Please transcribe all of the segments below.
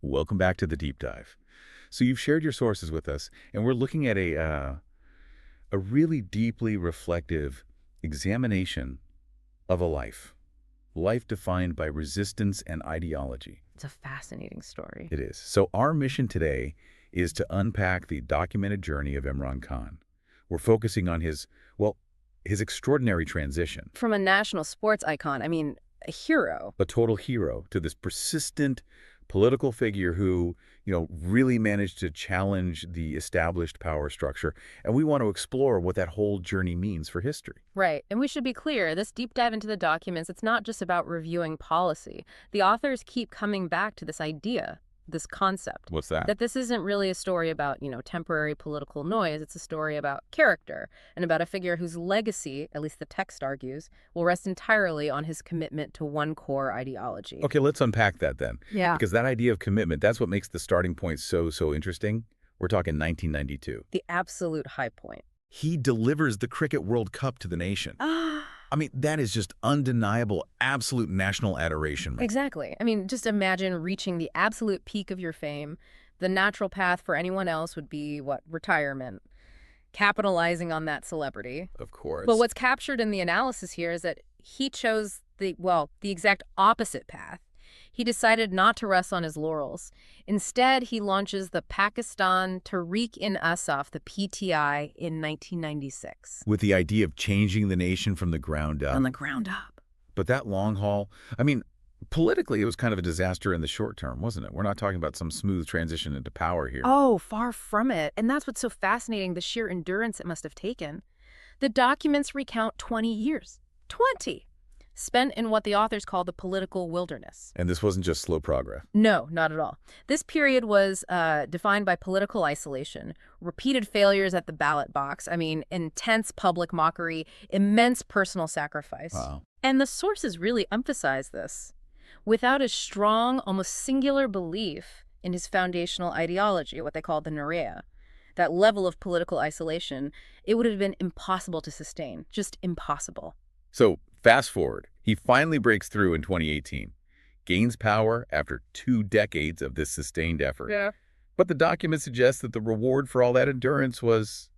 Welcome back to the deep dive. So you've shared your sources with us, and we're looking at a really deeply reflective examination of a life defined by resistance and ideology. It's a fascinating story. It is. So our mission today is to unpack the documented journey of Imran Khan. We're focusing on his extraordinary transition, From a national sports icon, a hero. a total hero, to this persistent political figure who, really managed to challenge the established power structure. And we want to explore what that whole journey means for history. Right. And we should be clear, this deep dive into the documents, it's not just about reviewing policy. The authors keep coming back to this idea, this concept. What's that? That this isn't really a story about, temporary political noise. It's a story about character and about a figure whose legacy, at least the text argues, will rest entirely on his commitment to one core ideology. Okay, let's unpack that then. Yeah. Because that idea of commitment, that's what makes the starting point so interesting. We're talking 1992. The absolute high point. He delivers the Cricket World Cup to the nation. That is just undeniable, absolute national adoration. Exactly. Just imagine reaching the absolute peak of your fame. The natural path for anyone else would be, retirement. Capitalizing on that celebrity. Of course. But what's captured in the analysis here is that he chose the exact opposite path. He decided not to rest on his laurels. Instead, he launches the Pakistan Tehreek-e-Insaf, the PTI, in 1996. With the idea of changing the nation from the ground up. On the ground up. But that long haul, politically, it was kind of a disaster in the short term, wasn't it? We're not talking about some smooth transition into power here. Oh, far from it. And that's what's so fascinating, the sheer endurance it must have taken. The documents recount 20 years. 20! Spent in what the authors call the political wilderness. And this wasn't just slow progress. No, not at all. This period was defined by political isolation, repeated failures at the ballot box, intense public mockery, immense personal sacrifice. Wow. And the sources really emphasize this. Without a strong, almost singular belief in his foundational ideology, what they call the Nareya, that level of political isolation, it would have been impossible to sustain. Just impossible. So, fast forward, he finally breaks through in 2018, gains power after 2 decades of this sustained effort. Yeah. But the document suggests that the reward for all that endurance was,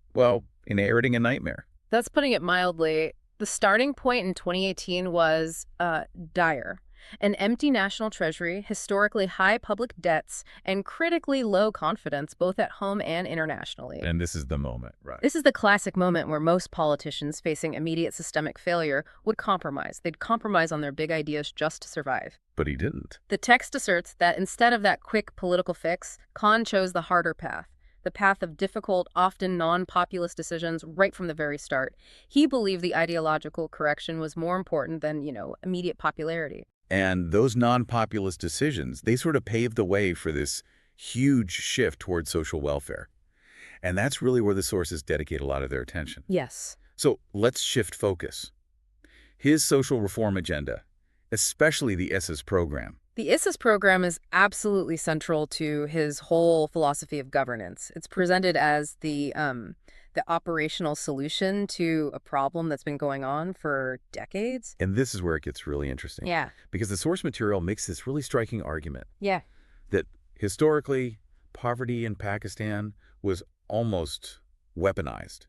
inheriting a nightmare. That's putting it mildly. The starting point in 2018 was dire. An empty national treasury, historically high public debts, and critically low confidence both at home and internationally. And this is the moment, right? This is the classic moment where most politicians facing immediate systemic failure would compromise. They'd compromise on their big ideas just to survive. But he didn't. The text asserts that instead of that quick political fix, Khan chose the harder path. The path of difficult, often non-populist decisions right from the very start. He believed the ideological correction was more important than, immediate popularity. And those non-populist decisions, they sort of paved the way for this huge shift towards social welfare. And that's really where the sources dedicate a lot of their attention. Yes. So let's shift focus. His social reform agenda, especially the Ehsaas Program. The Ehsaas Program is absolutely central to his whole philosophy of governance. It's presented as the operational solution to a problem that's been going on for decades. And this is where it gets really interesting. Yeah. Because the source material makes this really striking argument. Yeah. That historically, poverty in Pakistan was almost weaponized,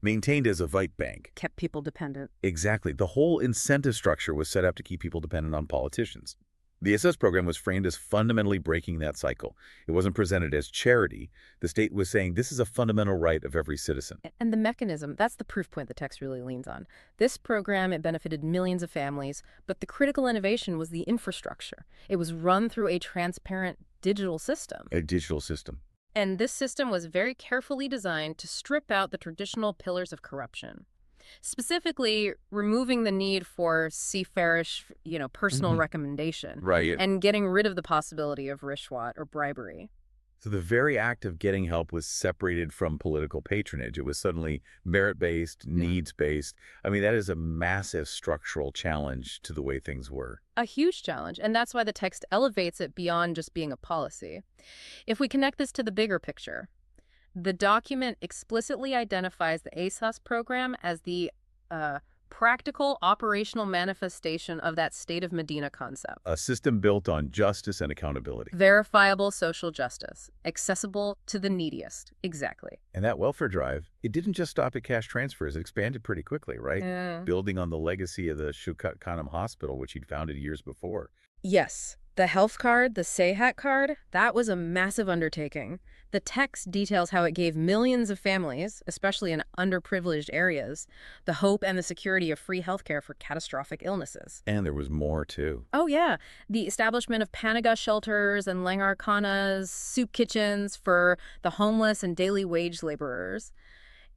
maintained as a vote bank. Kept people dependent. Exactly. The whole incentive structure was set up to keep people dependent on politicians. The Ehsaas Program was framed as fundamentally breaking that cycle. It wasn't presented as charity. The state was saying this is a fundamental right of every citizen. And the mechanism, that's the proof point the text really leans on. This program, it benefited millions of families, but the critical innovation was the infrastructure. It was run through a transparent digital system. A digital system. And this system was very carefully designed to strip out the traditional pillars of corruption. Specifically, removing the need for seafarerish, personal recommendation. Right. And getting rid of the possibility of rishwat or bribery. So the very act of getting help was separated from political patronage. It was suddenly merit-based, needs-based. That is a massive structural challenge to the way things were. A huge challenge, and that's why the text elevates it beyond just being a policy. If we connect this to the bigger picture, the document explicitly identifies the Ehsaas Program as the practical operational manifestation of that state of Medina concept. A system built on justice and accountability. Verifiable social justice, accessible to the neediest. Exactly. And that welfare drive, it didn't just stop at cash transfers. It expanded pretty quickly, right? Yeah. Building on the legacy of the Shukat Khanum Hospital, which he'd founded years before. Yes, the health card, the Sehat card, that was a massive undertaking. The text details how it gave millions of families, especially in underprivileged areas, the hope and the security of free healthcare for catastrophic illnesses. And there was more, too. Oh, yeah. The establishment of Panaga shelters and Langar Khanas, soup kitchens for the homeless and daily wage laborers.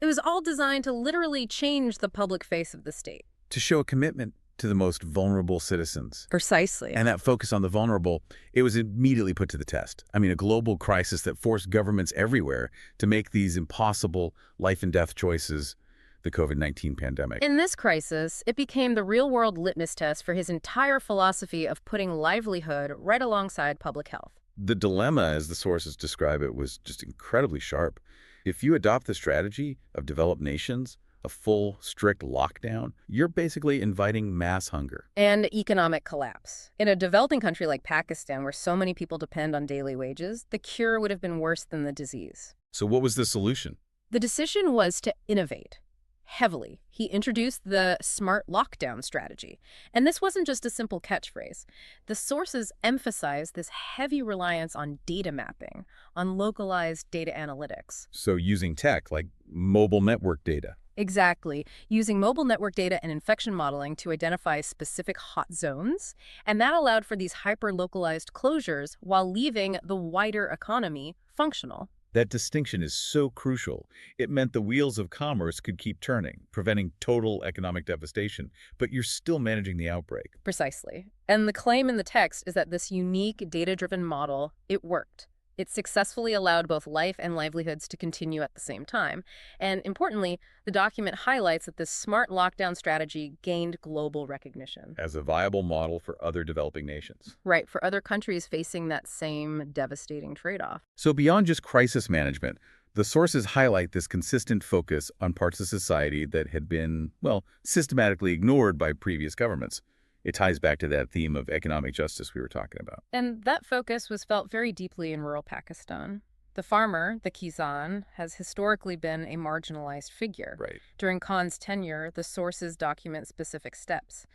It was all designed to literally change the public face of the state. To show a commitment to the most vulnerable citizens. Precisely. And that focus on the vulnerable, it was immediately put to the test. I mean, a global crisis that forced governments everywhere to make these impossible life and death choices, the COVID-19 pandemic. In this crisis, it became the real-world litmus test for his entire philosophy of putting livelihood right alongside public health. The dilemma, as the sources describe it, was just incredibly sharp. If you adopt the strategy of developed nations, a full, strict lockdown, you're basically inviting mass hunger. And economic collapse. In a developing country like Pakistan, where so many people depend on daily wages, the cure would have been worse than the disease. So what was the solution? The decision was to innovate heavily. He introduced the smart lockdown strategy. And this wasn't just a simple catchphrase. The sources emphasize this heavy reliance on data mapping, on localized data analytics. So using tech, like mobile network data. Exactly. Using mobile network data and infection modeling to identify specific hot zones. And that allowed for these hyper-localized closures while leaving the wider economy functional. That distinction is so crucial. It meant the wheels of commerce could keep turning, preventing total economic devastation, but you're still managing the outbreak. Precisely. And the claim in the text is that this unique data-driven model, it worked. It successfully allowed both life and livelihoods to continue at the same time. And importantly, the document highlights that this smart lockdown strategy gained global recognition. As a viable model for other developing nations. Right, for other countries facing that same devastating trade-off. So beyond just crisis management, the sources highlight this consistent focus on parts of society that had been, well, systematically ignored by previous governments. It ties back to that theme of economic justice we were talking about. And that focus was felt very deeply in rural Pakistan. The farmer, the Kisan, has historically been a marginalized figure. Right. During Khan's tenure, the sources document specific steps.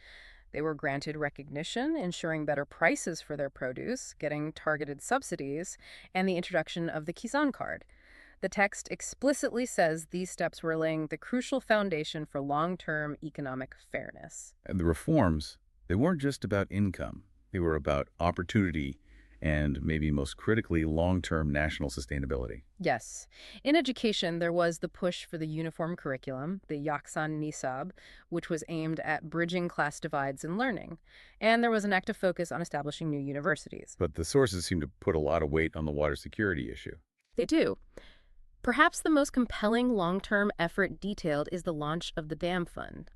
They were granted recognition, ensuring better prices for their produce, getting targeted subsidies, and the introduction of the Kisan card. The text explicitly says these steps were laying the crucial foundation for long-term economic fairness. And the reforms, they weren't just about income. They were about opportunity and, maybe most critically, long-term national sustainability. Yes. In education, there was the push for the uniform curriculum, the Yaksan Nisab, which was aimed at bridging class divides in learning. And there was an active focus on establishing new universities. But the sources seem to put a lot of weight on the water security issue. They do. Perhaps the most compelling long-term effort detailed is the launch of the Dam Fund.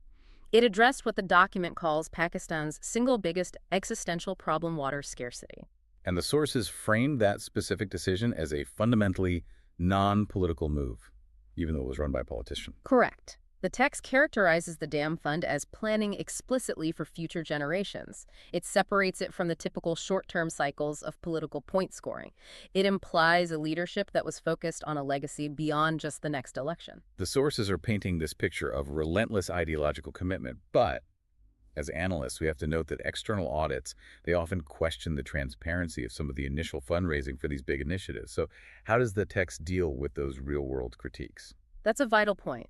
It addressed what the document calls Pakistan's single biggest existential problem, water scarcity. And the sources framed that specific decision as a fundamentally non-political move, even though it was run by a politician. Correct. The text characterizes the Dam Fund as planning explicitly for future generations. It separates it from the typical short-term cycles of political point scoring. It implies a leadership that was focused on a legacy beyond just the next election. The sources are painting this picture of relentless ideological commitment, but as analysts, we have to note that external audits, they often question the transparency of some of the initial fundraising for these big initiatives. So how does the text deal with those real-world critiques? That's a vital point.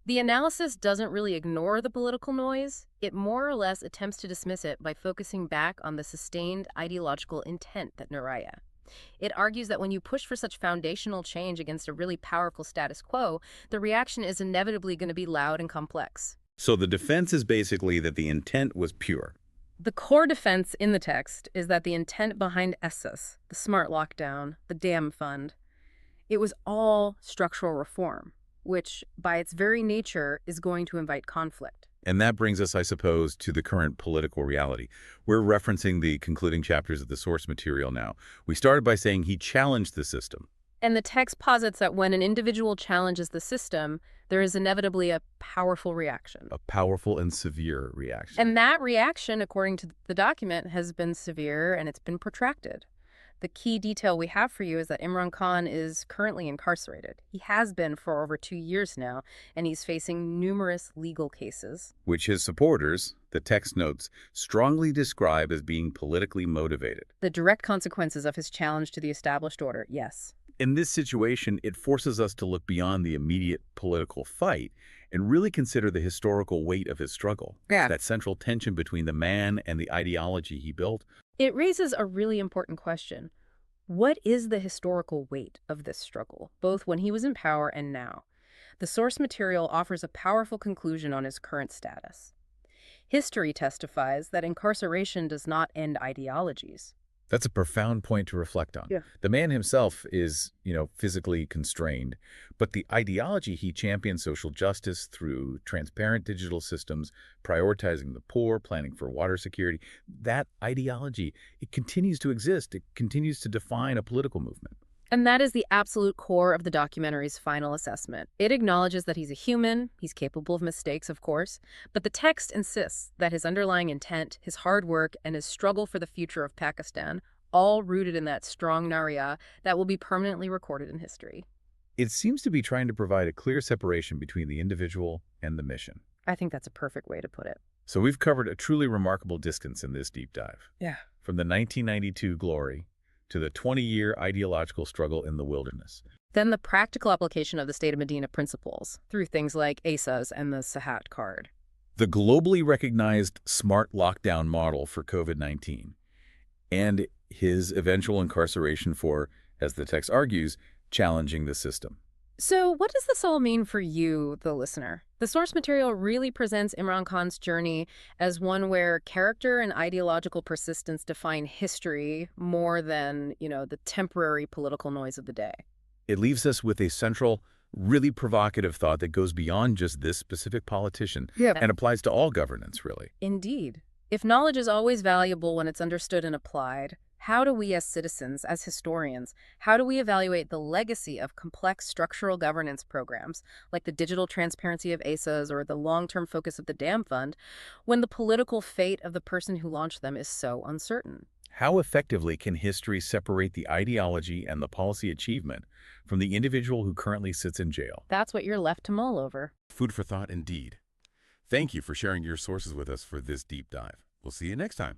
The analysis doesn't really ignore the political noise. It more or less attempts to dismiss it by focusing back on the sustained ideological intent that Naraya. It argues that when you push for such foundational change against a really powerful status quo, the reaction is inevitably going to be loud and complex. So the defense is basically that the intent was pure. The core defense in the text is that the intent behind Ehsaas, the smart lockdown, the Dam Fund, it was all structural reform, which, by its very nature, is going to invite conflict. And that brings us, I suppose, to the current political reality. We're referencing the concluding chapters of the source material now. We started by saying he challenged the system. And the text posits that when an individual challenges the system, there is inevitably a powerful reaction. A powerful and severe reaction. And that reaction, according to the document, has been severe and it's been protracted. The key detail we have for you is that Imran Khan is currently incarcerated. He has been for over 2 years now, and he's facing numerous legal cases. Which his supporters, the text notes, strongly describe as being politically motivated. The direct consequences of his challenge to the established order, yes. In this situation, it forces us to look beyond the immediate political fight and really consider the historical weight of his struggle. Yeah. That central tension between the man and the ideology he built. It raises a really important question. What is the historical weight of this struggle, both when he was in power and now? The source material offers a powerful conclusion on his current status. History testifies that incarceration does not end ideologies. That's a profound point to reflect on. Yeah. The man himself is, physically constrained, but the ideology he champions social justice through transparent digital systems, prioritizing the poor, planning for water security, that ideology, it continues to exist. It continues to define a political movement. And that is the absolute core of the documentary's final assessment. It acknowledges that he's a human, he's capable of mistakes, of course, but the text insists that his underlying intent, his hard work, and his struggle for the future of Pakistan, all rooted in that strong Nariya that will be permanently recorded in history. It seems to be trying to provide a clear separation between the individual and the mission. I think that's a perfect way to put it. So we've covered a truly remarkable distance in this deep dive. Yeah. From the 1992 glory to the 20-year ideological struggle in the wilderness. Then the practical application of the State of Medina principles through things like Ehsaas and the Sahat card. The globally recognized smart lockdown model for COVID-19 and his eventual incarceration for, as the text argues, challenging the system. So what does this all mean for you, the listener? The source material really presents Imran Khan's journey as one where character and ideological persistence define history more than, the temporary political noise of the day. It leaves us with a central, really provocative thought that goes beyond just this specific politician and applies to all governance, really. Indeed. If knowledge is always valuable when it's understood and applied, how do we as citizens, as historians, how do we evaluate the legacy of complex structural governance programs like the digital transparency of Ehsaas or the long-term focus of the Dam Fund when the political fate of the person who launched them is so uncertain? How effectively can history separate the ideology and the policy achievement from the individual who currently sits in jail? That's what you're left to mull over. Food for thought indeed. Thank you for sharing your sources with us for this deep dive. We'll see you next time.